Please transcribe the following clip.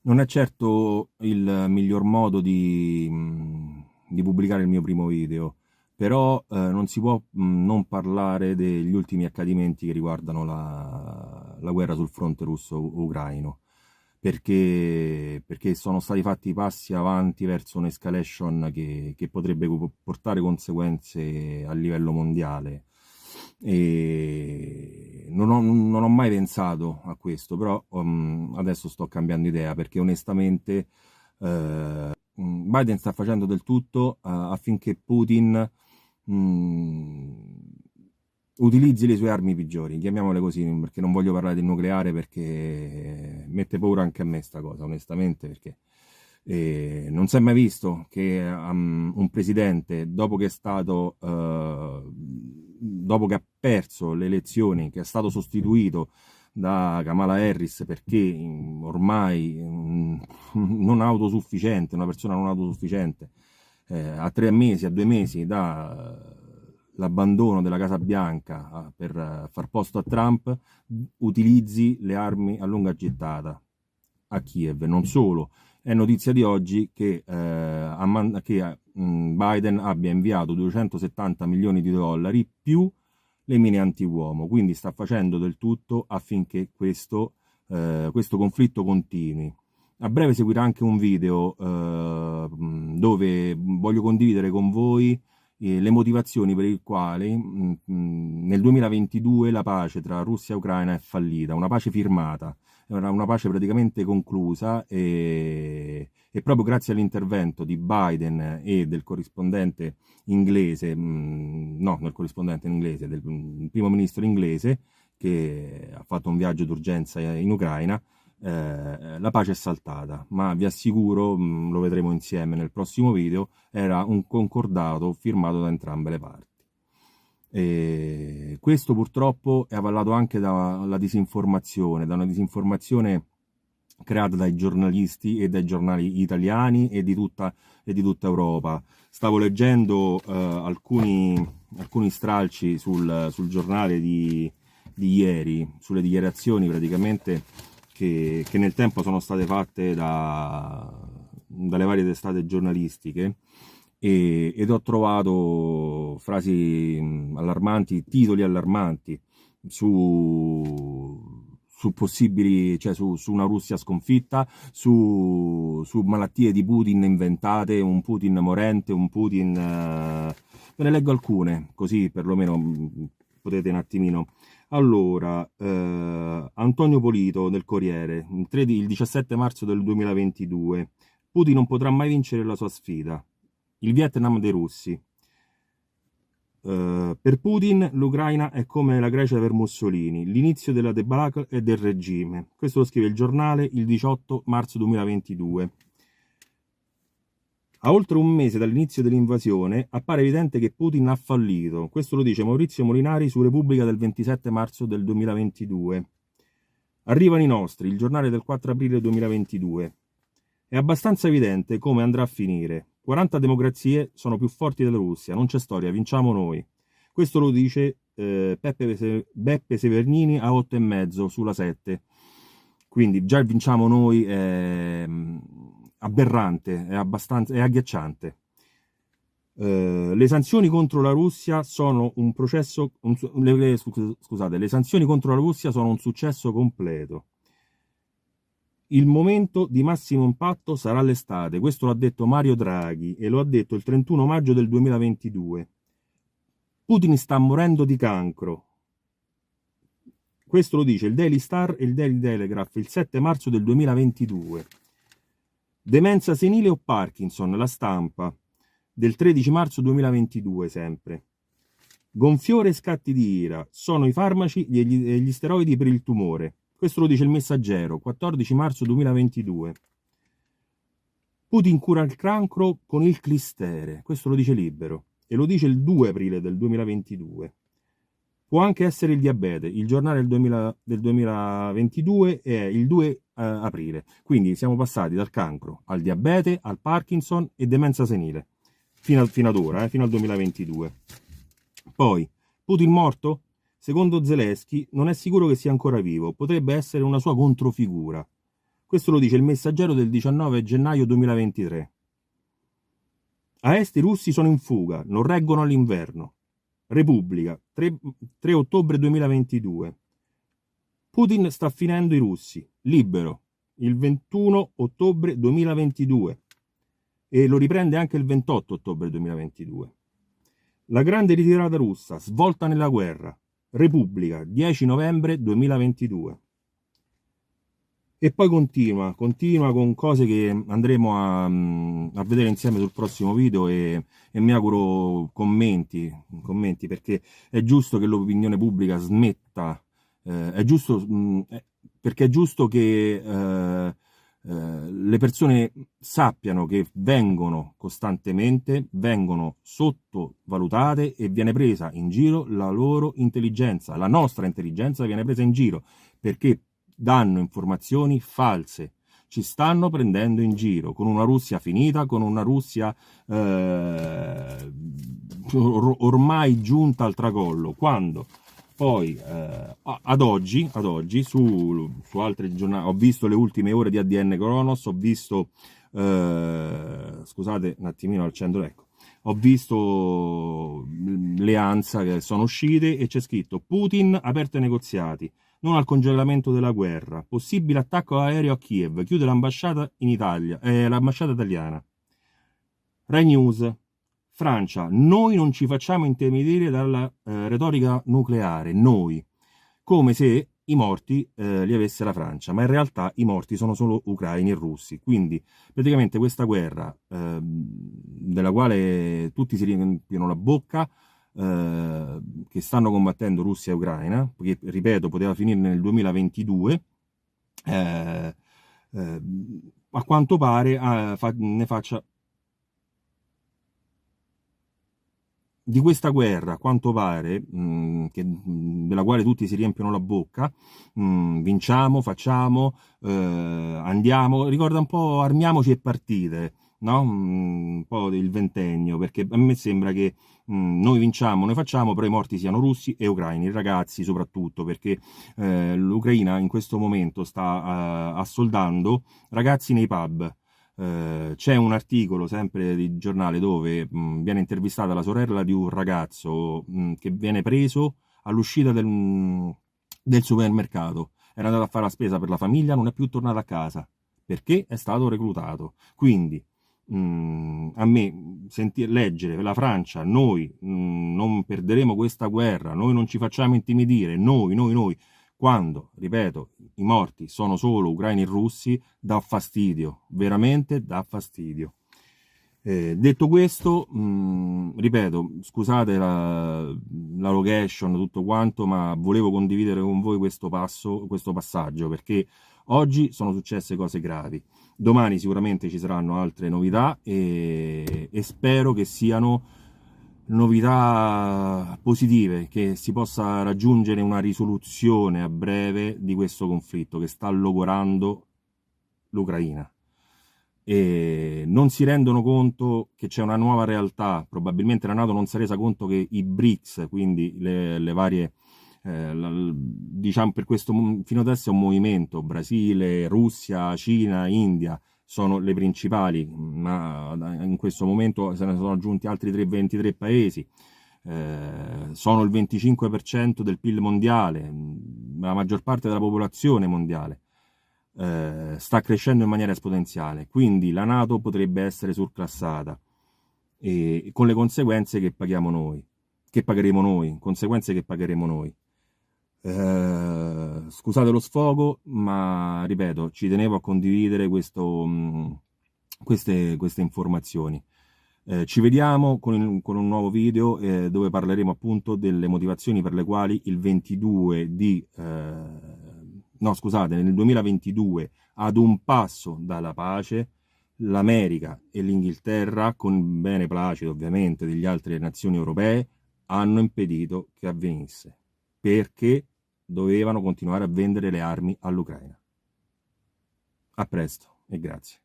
Non è certo il miglior modo di pubblicare il mio primo video, però non si può non parlare degli ultimi accadimenti che riguardano la guerra sul fronte russo-ucraino, perché sono stati fatti passi avanti verso un'escalation che potrebbe portare conseguenze a livello mondiale. E non ho mai pensato a questo, però adesso sto cambiando idea perché onestamente Biden sta facendo del tutto affinché Putin mh, utilizzi le sue armi peggiori, chiamiamole così, perché non voglio parlare del nucleare perché mette paura anche a me sta cosa, onestamente, perché non si è mai visto che un presidente, dopo che è stato, dopo che ha perso le elezioni, che è stato sostituito da Kamala Harris perché ormai non autosufficiente, una persona non autosufficiente, a 3 mesi, a 2 mesi dall'abbandono della Casa Bianca per far posto a Trump, utilizzi le armi a lunga gittata a Kiev. Non solo, è notizia di oggi che Biden abbia inviato 270 milioni di dollari più le mine anti-uomo, quindi sta facendo del tutto affinché questo conflitto continui. A breve seguirà anche un video dove voglio condividere con voi le motivazioni per le quali nel 2022 la pace tra Russia e Ucraina è fallita, una pace firmata, era una pace praticamente conclusa e proprio grazie all'intervento di Biden e del corrispondente inglese, no, del corrispondente inglese, del primo ministro inglese che ha fatto un viaggio d'urgenza in Ucraina, la pace è saltata, ma vi assicuro, lo vedremo insieme nel prossimo video, era un concordato firmato da entrambe le parti. E questo purtroppo è avallato anche dalla disinformazione, da una disinformazione creata dai giornalisti e dai giornali italiani e di tutta Europa. Stavo leggendo alcuni stralci sul giornale di ieri, sulle dichiarazioni praticamente che nel tempo sono state fatte dalle varie testate giornalistiche ed ho trovato frasi allarmanti, titoli allarmanti su possibili, cioè su una Russia sconfitta, su malattie di Putin inventate, un Putin morente, un Putin... ve ne leggo alcune, così perlomeno potete un attimino. Allora, Antonio Polito del Corriere, il 17 marzo del 2022, Putin non potrà mai vincere la sua sfida. Il Vietnam dei russi. Per Putin l'Ucraina è come la Grecia per Mussolini, l'inizio della debacle e del regime. Questo lo scrive il giornale il 18 marzo 2022. A oltre un mese dall'inizio dell'invasione appare evidente che Putin ha fallito. Questo lo dice Maurizio Molinari su Repubblica del 27 marzo del 2022. Arrivano i nostri, il giornale del 4 aprile 2022. È abbastanza evidente come andrà a finire. 40 democrazie sono più forti della Russia, non c'è storia, vinciamo noi. Questo lo dice Beppe Severnini a 8,5 sulla 7. Quindi già il vinciamo noi è aberrante, è agghiacciante. Le sanzioni contro la Russia sono un processo, scusate, le sanzioni contro la Russia sono un successo completo. Il momento di massimo impatto sarà l'estate, questo l'ha detto Mario Draghi e lo ha detto il 31 maggio del 2022. Putin sta morendo di cancro. Questo lo dice il Daily Star e il Daily Telegraph il 7 marzo del 2022. Demenza senile o Parkinson, la Stampa, del 13 marzo 2022 sempre. Gonfiore e scatti di ira, sono i farmaci e gli steroidi per il tumore. Questo lo dice il Messaggero, 14 marzo 2022. Putin cura il cancro con il clistere, questo lo dice Libero, e lo dice il 2 aprile del 2022. Può anche essere il diabete, il giornale del 2022 è il 2 aprile. Quindi siamo passati dal cancro al diabete, al Parkinson e demenza senile, fino ad ora, fino al 2022. Poi, Putin morto? Secondo Zelensky non è sicuro che sia ancora vivo, potrebbe essere una sua controfigura. Questo lo dice il Messaggero del 19 gennaio 2023. A est i russi sono in fuga, non reggono all'inverno. Repubblica, 3 ottobre 2022. Putin sta finendo i russi. Libero, il 21 ottobre 2022. E lo riprende anche il 28 ottobre 2022. La grande ritirata russa, svolta nella guerra. Repubblica, 10 novembre 2022. E poi continua con cose che andremo a vedere insieme sul prossimo video e mi auguro commenti, perché è giusto che l'opinione pubblica smetta, perché è giusto che le persone sappiano che vengono costantemente, vengono sottovalutate e viene presa in giro la loro intelligenza, la nostra intelligenza viene presa in giro, perché danno informazioni false, ci stanno prendendo in giro, con una Russia finita, con una Russia ormai giunta al tracollo, quando poi ad oggi su altri giornali, ho visto le ultime ore di ADN Kronos, ho visto, scusate un attimino, accendo, ecco, ho visto le ANSA che sono uscite e c'è scritto: Putin aperto ai negoziati, non al congelamento della guerra, possibile attacco aereo a Kiev, chiude l'ambasciata in Italia, l'ambasciata italiana. Rai News, Francia, noi non ci facciamo intimidire dalla retorica nucleare, noi, come se i morti li avesse la Francia, ma in realtà i morti sono solo ucraini e russi, quindi praticamente questa guerra della quale tutti si riempiono la bocca, che stanno combattendo Russia e Ucraina, perché ripeto poteva finire nel 2022, a quanto pare ne faccia di questa guerra, a quanto pare, della quale tutti si riempiono la bocca, vinciamo, facciamo, andiamo, ricorda un po' Armiamoci e partite, no? Un po' del ventennio, perché a me sembra che noi vinciamo, noi facciamo, però i morti siano russi e ucraini, ragazzi soprattutto, perché l'Ucraina in questo momento sta assoldando ragazzi nei pub. C'è un articolo sempre di giornale dove viene intervistata la sorella di un ragazzo che viene preso all'uscita del supermercato, era andato a fare la spesa per la famiglia, non è più tornato a casa perché è stato reclutato. Quindi a me leggere la Francia, noi non perderemo questa guerra, noi non ci facciamo intimidire, noi, quando, ripeto, i morti sono solo ucraini e russi, dà fastidio, veramente dà fastidio. Detto questo, ripeto, scusate la location, tutto quanto, ma volevo condividere con voi questo passaggio, perché oggi sono successe cose gravi. Domani sicuramente ci saranno altre novità e spero che siano novità positive, che si possa raggiungere una risoluzione a breve di questo conflitto che sta logorando l'Ucraina. E non si rendono conto che c'è una nuova realtà, probabilmente la NATO non si è resa conto che i BRICS, quindi le varie, diciamo, per questo fino adesso è un movimento, Brasile, Russia, Cina, India, sono le principali, ma in questo momento se ne sono aggiunti altri 23 paesi, sono il 25% del PIL mondiale, la maggior parte della popolazione mondiale. Sta crescendo in maniera esponenziale, quindi la NATO potrebbe essere surclassata, e con le conseguenze che paghiamo noi, che pagheremo noi, conseguenze che pagheremo noi. Scusate lo sfogo, ma ripeto, ci tenevo a condividere queste informazioni. Ci vediamo con un nuovo video dove parleremo appunto delle motivazioni per le quali il 22 di nel 2022, ad un passo dalla pace, l'America e l'Inghilterra, con beneplacito ovviamente degli altre nazioni europee, hanno impedito che avvenisse, perché dovevano continuare a vendere le armi all'Ucraina. A presto e grazie.